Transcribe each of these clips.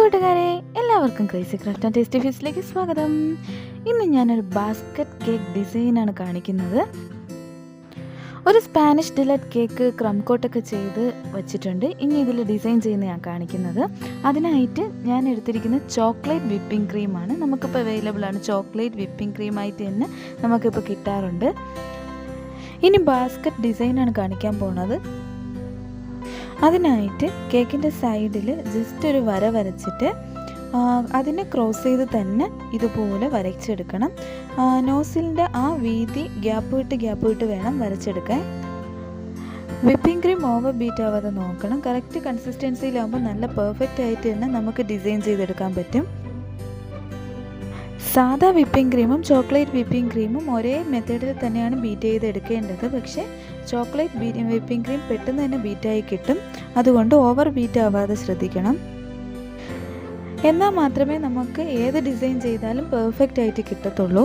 കൂട്ടുകാരെ, എല്ലാവർക്കും crazy craft and tasty ഫീസിലേക്ക് സ്വാഗതം. ഇന്ന് ഞാനൊരു ബാസ്ക്കറ്റ് കേക്ക് ഡിസൈനാണ് കാണിക്കുന്നത്. ഒരു സ്പാനിഷ് ഡിലൈറ്റ് കേക്ക് ക്രം കോട്ടൊക്കെ ചെയ്ത് വച്ചിട്ടുണ്ട്. ഇനി ഇതിൽ ഡിസൈൻ ചെയ്യുന്ന ഞാൻ കാണിക്കുന്നത്. അതിനായിട്ട് ഞാൻ എടുത്തിരിക്കുന്ന ചോക്ലേറ്റ് വിപ്പിംഗ് ക്രീമാണ്. നമുക്കിപ്പോൾ അവൈലബിൾ ആണ്. ചോക്ലേറ്റ് വിപ്പിംഗ് ക്രീമായിട്ട് തന്നെ നമുക്കിപ്പോൾ കിട്ടാറുണ്ട്. ഇനി ബാസ്ക്കറ്റ് ഡിസൈനാണ് കാണിക്കാൻ പോണത്. അതിനായിട്ട് കേക്കിൻ്റെ സൈഡിൽ ജസ്റ്റ് ഒരു വര വരച്ചിട്ട് അതിനെ ക്രോസ് ചെയ്ത് തന്നെ ഇതുപോലെ വരച്ചെടുക്കണം. നോസിലിൻ്റെ ആ വീതി ഗ്യാപ്പ് വിട്ട് വേണം വരച്ചെടുക്കാൻ. വിപ്പിംഗ് ക്രീം ഓവർ ബീറ്റ് ആവാതെ നോക്കണം. കറക്റ്റ് കൺസിസ്റ്റൻസിയിലാകുമ്പോൾ നല്ല പെർഫെക്റ്റ് ആയിട്ട് തന്നെ നമുക്ക് ഡിസൈൻ ചെയ്തെടുക്കാൻ പറ്റും. സാധാ വിപ്പിംഗ് ക്രീമും ചോക്ലേറ്റ് വിപ്പിംഗ് ക്രീമും ഒരേ മെത്തേഡിൽ തന്നെയാണ് ബീറ്റ് ചെയ്തെടുക്കേണ്ടത്. പക്ഷേ ചോക്ലേറ്റ് വിപ്പിംഗ് ക്രീം പെട്ടെന്ന് തന്നെ ബീറ്റായി കിട്ടും. അതുകൊണ്ട് ഓവർ ബീറ്റ് ആവാതെ ശ്രദ്ധിക്കണം. എന്നാൽ മാത്രമേ നമുക്ക് ഏത് ഡിസൈൻ ചെയ്താലും പെർഫെക്റ്റ് ആയിട്ട് കിട്ടത്തുള്ളൂ.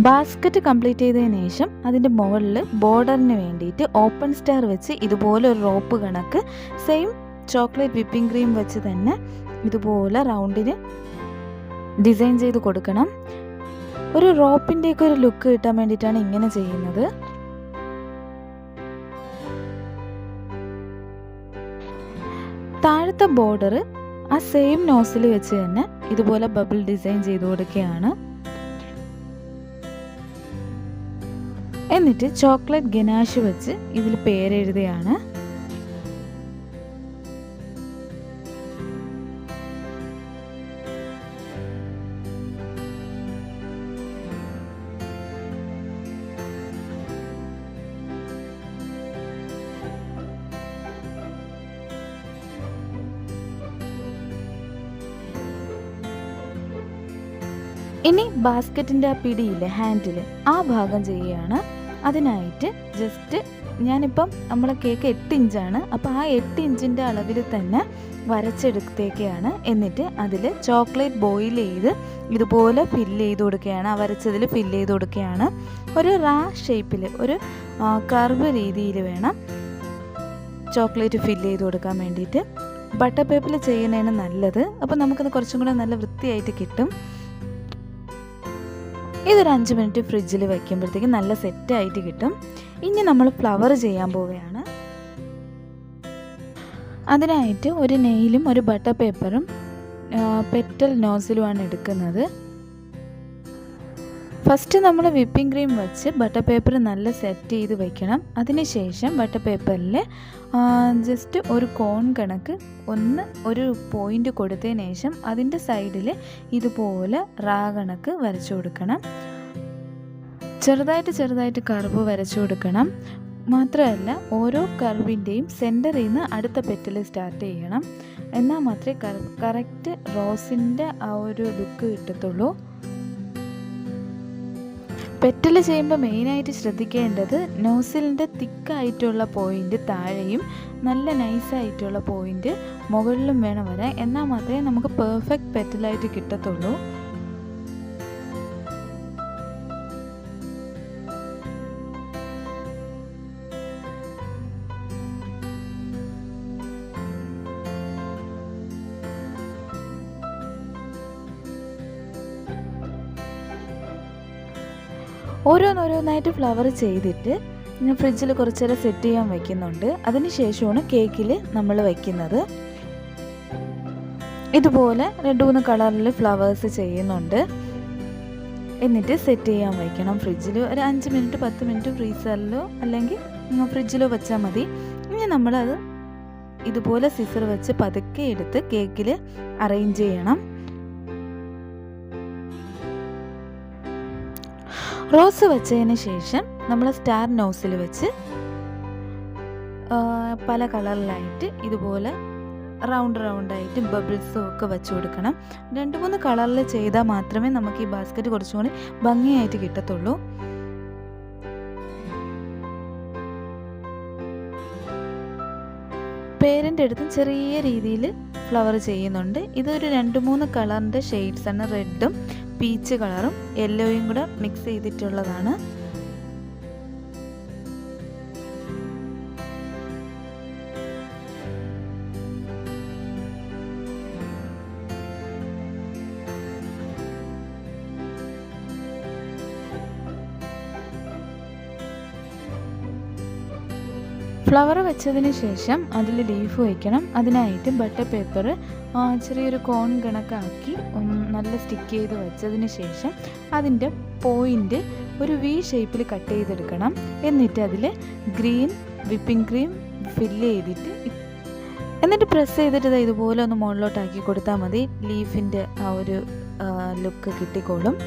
ബാസ്ക്കറ്റ് കംപ്ലീറ്റ് ചെയ്തതിന് ശേഷം അതിൻ്റെ മുകളിൽ ബോർഡറിന് വേണ്ടിയിട്ട് ഓപ്പൺ സ്റ്റാർ വെച്ച് ഇതുപോലെ ഒരു റോപ്പ് കണക്ക് സെയിം ചോക്ലേറ്റ് വിപ്പിംഗ് ക്രീം വെച്ച് തന്നെ ഇതുപോലെ റൗണ്ടിന് ഡിസൈൻ ചെയ്ത് കൊടുക്കണം. ഒരു റോപ്പിൻ്റെയൊക്കെ ഒരു ലുക്ക് കിട്ടാൻ വേണ്ടിയിട്ടാണ് ഇങ്ങനെ ചെയ്യുന്നത്. താഴത്തെ ബോർഡർ ആ സെയിം നോസിൽ വെച്ച് തന്നെ ഇതുപോലെ ബബിൾ ഡിസൈൻ ചെയ്ത് കൊടുക്കുകയാണ്. എന്നിട്ട് ചോക്ലേറ്റ് ഗനാഷ് വെച്ച് ഇതിൽ പേരെഴുതുകയാണ്. ഇനി ബാസ്ക്കറ്റിൻ്റെ ആ പിടിയില്ലേ, ഹാൻഡിൽ, ആ ഭാഗം ചെയ്യുകയാണ്. അതിനായിട്ട് ജസ്റ്റ് ഞാനിപ്പം നമ്മളെ കേക്ക് 8 ഇഞ്ചാണ്. അപ്പോൾ ആ 8 ഇഞ്ചിൻ്റെ അളവിൽ തന്നെ വരച്ചെടുത്തേക്കാണ്. എന്നിട്ട് അതിൽ ചോക്ലേറ്റ് ബോയിൽ ചെയ്ത് ഇതുപോലെ ഫില്ല് ചെയ്ത് കൊടുക്കുകയാണ്. ആ വരച്ചതിൽ ഫില്ല് ചെയ്ത് കൊടുക്കുകയാണ്. ഒരു റാ ഷേപ്പിൽ, ഒരു കർവ് രീതിയിൽ വേണം ചോക്ലേറ്റ് ഫില്ല് ചെയ്ത് കൊടുക്കാൻ വേണ്ടിയിട്ട്. ബട്ടർ പേപ്പറിൽ ചെയ്യുന്നതാണ് നല്ലത്. അപ്പോൾ നമുക്കത് കുറച്ചും കൂടെ നല്ല വൃത്തിയായിട്ട് കിട്ടും. ഇതൊരു 5 മിനിറ്റ് ഫ്രിഡ്ജിൽ വയ്ക്കുമ്പോഴത്തേക്ക് നല്ല സെറ്റായിട്ട് കിട്ടും. ഇനി നമ്മൾ ഫ്ലവർ ചെയ്യാൻ പോവുകയാണ്. അതിനായിട്ട് ഒരു നെയിലും ഒരു ബട്ടർ പേപ്പറും പെറ്റൽ നോസിലുമാണ് എടുക്കുന്നത്. ഫസ്റ്റ് നമ്മൾ വിപ്പിംഗ് ക്രീം വെച്ച് ബട്ടർ പേപ്പർ നല്ല സെറ്റ് ചെയ്ത് വയ്ക്കണം. അതിനുശേഷം ബട്ടർ പേപ്പറിൽ ജസ്റ്റ് ഒരു കോൺ കണക്ക് ഒരു പോയിൻ്റ് കൊടുത്തതിന് ശേഷം അതിൻ്റെ സൈഡിൽ ഇതുപോലെ റാ കണക്ക് വരച്ചു കൊടുക്കണം. ചെറുതായിട്ട് കർവ് വരച്ചു കൊടുക്കണം. മാത്രമല്ല ഓരോ കർവിൻ്റെയും സെൻറ്ററിൽ നിന്ന് അടുത്ത പെറ്റൽ സ്റ്റാർട്ട് ചെയ്യണം. എന്നാൽ മാത്രമേ കറക്റ്റ് റോസിൻ്റെ ആ ഒരു ലുക്ക് കിട്ടത്തുള്ളൂ. പെറ്റൽ ചെയ്യുമ്പോൾ മെയിനായിട്ട് ശ്രദ്ധിക്കേണ്ടത് നോസിലിൻ്റെ തിക്കായിട്ടുള്ള പോയിൻ്റ് താഴെയും നല്ല നൈസായിട്ടുള്ള പോയിൻ്റ് മുകളിലും വേണം വരാൻ. എന്നാൽ മാത്രമേ നമുക്ക് പെർഫെക്റ്റ് പെറ്റലായിട്ട് കിട്ടത്തുള്ളൂ. ഓരോന്നോരോന്നായിട്ട് ഫ്ലവർ ചെയ്തിട്ട് ഞാൻ ഫ്രിഡ്ജിൽ കുറച്ച് നേരം സെറ്റ് ചെയ്യാൻ വയ്ക്കുന്നുണ്ട്. അതിന് ശേഷമാണ് കേക്കിൽ നമ്മൾ വയ്ക്കുന്നത്. ഇതുപോലെ 2-3 കളറിൽ ഫ്ലവേഴ്സ് ചെയ്യുന്നുണ്ട്. എന്നിട്ട് സെറ്റ് ചെയ്യാൻ വയ്ക്കണം ഫ്രിഡ്ജിൽ. ഒരു 5 മിനിറ്റ് 10 മിനിറ്റ് ഫ്രീസറിലോ അല്ലെങ്കിൽ ഫ്രിഡ്ജിലോ വെച്ചാൽ മതി. ഇനി നമ്മളത് ഇതുപോലെ സിസർ വെച്ച് പതുക്കെ എടുത്ത് കേക്കിൽ അറേഞ്ച് ചെയ്യണം. റോസ് വെച്ചതിന് ശേഷം നമ്മൾ സ്റ്റാർ നോസിൽ വെച്ച് പല കളറിലായിട്ട് ഇതുപോലെ റൗണ്ടായിട്ട് ബബിൾസും ഒക്കെ വെച്ച് കൊടുക്കണം. 2-3 കളറിൽ ചെയ്താൽ മാത്രമേ നമുക്ക് ഈ ബാസ്ക്കറ്റ് കുറച്ചും കൂടി ഭംഗിയായിട്ട് കിട്ടത്തുള്ളൂ. പേരൻ്റെ അടുത്തും ചെറിയ രീതിയിൽ ഫ്ലവർ ചെയ്യുന്നുണ്ട്. ഇതൊരു 2-3 കളറിൻ്റെ ഷെയ്ഡ്സാണ്. റെഡും പീച്ച് കളറും യെല്ലോയും കൂടെ മിക്സ് ചെയ്തിട്ടുള്ളതാണ്. ഫ്ലവർ വെച്ചതിന് ശേഷം അതിൽ ലീഫ് വയ്ക്കണം. അതിനായിട്ട് ബട്ടർ പേപ്പർ ചെറിയൊരു കോൺ കണക്കാക്കി നല്ല സ്റ്റിക്ക് ചെയ്ത് വെച്ചതിന് ശേഷം അതിൻ്റെ പോയിൻ്റ് ഒരു വി ഷേപ്പിൽ കട്ട് ചെയ്തെടുക്കണം. എന്നിട്ട് അതിൽ ഗ്രീൻ വിപ്പിംഗ് ക്രീം ഫില്ല് ചെയ്തിട്ട് എന്നിട്ട് പ്രസ് ചെയ്തിട്ട് ഇതുപോലെ ഒന്ന് മുകളിലോട്ടാക്കി കൊടുത്താൽ മതി. ലീഫിൻ്റെ ആ ഒരു ലുക്ക് കിട്ടിക്കോളും.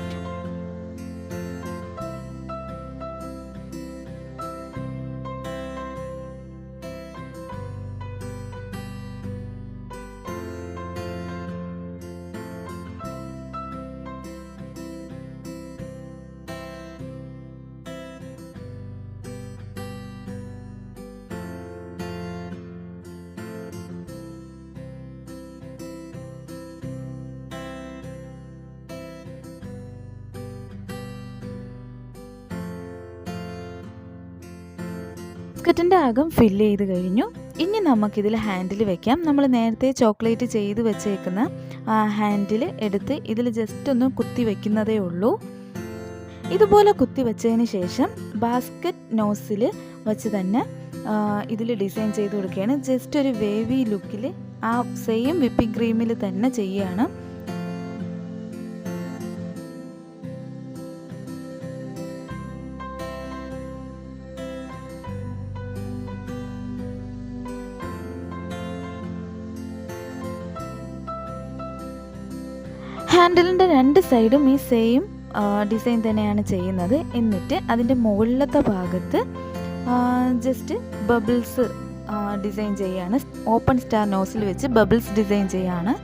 ബിസ്ക്കറ്റിൻ്റെ അകം ഫില്ല് ചെയ്ത് കഴിഞ്ഞു. ഇനി നമുക്കിതിൽ ഹാൻഡിൽ വെക്കാം. നമ്മൾ നേരത്തെ ചോക്ലേറ്റ് ചെയ്ത് വെച്ചേക്കുന്ന ഹാൻഡിൽ എടുത്ത് ഇതിൽ ജസ്റ്റ് ഒന്ന് കുത്തി വെക്കുന്നതേ ഉള്ളൂ. ഇതുപോലെ കുത്തി വെച്ചതിന് ശേഷം ബാസ്ക്കറ്റ് നോസിൽ വെച്ച് തന്നെ ഇതിൽ ഡിസൈൻ ചെയ്ത് കൊടുക്കുകയാണ്. ജസ്റ്റ് ഒരു വേവി ലുക്കിൽ ആ സെയിം വിപ്പിംഗ് ക്രീമിൽ തന്നെ ചെയ്യുകയാണ്. ഹാൻഡിലിൻ്റെ രണ്ട് സൈഡും ഈ സെയിം ഡിസൈൻ തന്നെയാണ് ചെയ്യുന്നത്. എന്നിട്ട് അതിൻ്റെ മുകളിലത്തെ ഭാഗത്ത് ജസ്റ്റ് ബബിൾസ് ഡിസൈൻ ചെയ്യുകയാണ്. ഓപ്പൺ സ്റ്റാർ നോസിൽ വെച്ച് ബബിൾസ് ഡിസൈൻ ചെയ്യുകയാണ്.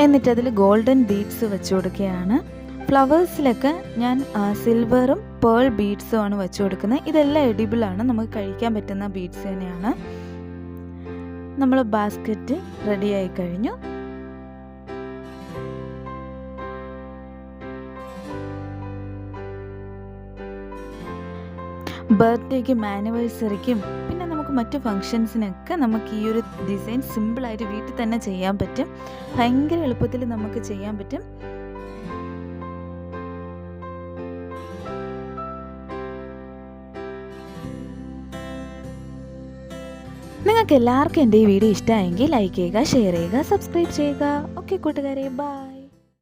എന്നിട്ട് അതിൽ ഗോൾഡൻ ബീഡ്സ് വെച്ച് കൊടുക്കുകയാണ്. ഫ്ലവേഴ്സിലൊക്കെ ഞാൻ സിൽവറും പേൾ ബീഡ്സും ആണ് വെച്ച് കൊടുക്കുന്നത്. ഇതെല്ലാം എഡിബിളാണ്, നമുക്ക് കഴിക്കാൻ പറ്റുന്ന ബീഡ്സ് തന്നെയാണ്. നമ്മൾ ബാസ്ക്കറ്റ് റെഡിയായി കഴിഞ്ഞു. ബർത്ത്ഡേക്കും ആനിവേഴ്സറിക്കും പിന്നെ നമുക്ക് മറ്റു ഫങ്ഷൻസിനൊക്കെ നമുക്ക് ഈ ഒരു ഡിസൈൻ സിമ്പിളായിട്ട് വീട്ടിൽ തന്നെ ചെയ്യാൻ പറ്റും. ഭയങ്കര എളുപ്പത്തിൽ നമുക്ക് ചെയ്യാൻ പറ്റും. നിങ്ങൾക്ക് എല്ലാവർക്കും എൻ്റെ ഈ വീഡിയോ ഇഷ്ടമായെങ്കിൽ ലൈക്ക് ചെയ്യുക, ഷെയർ ചെയ്യുക, സബ്സ്ക്രൈബ് ചെയ്യുക. ഓക്കെ കൂട്ടുകാരെ, ബൈ.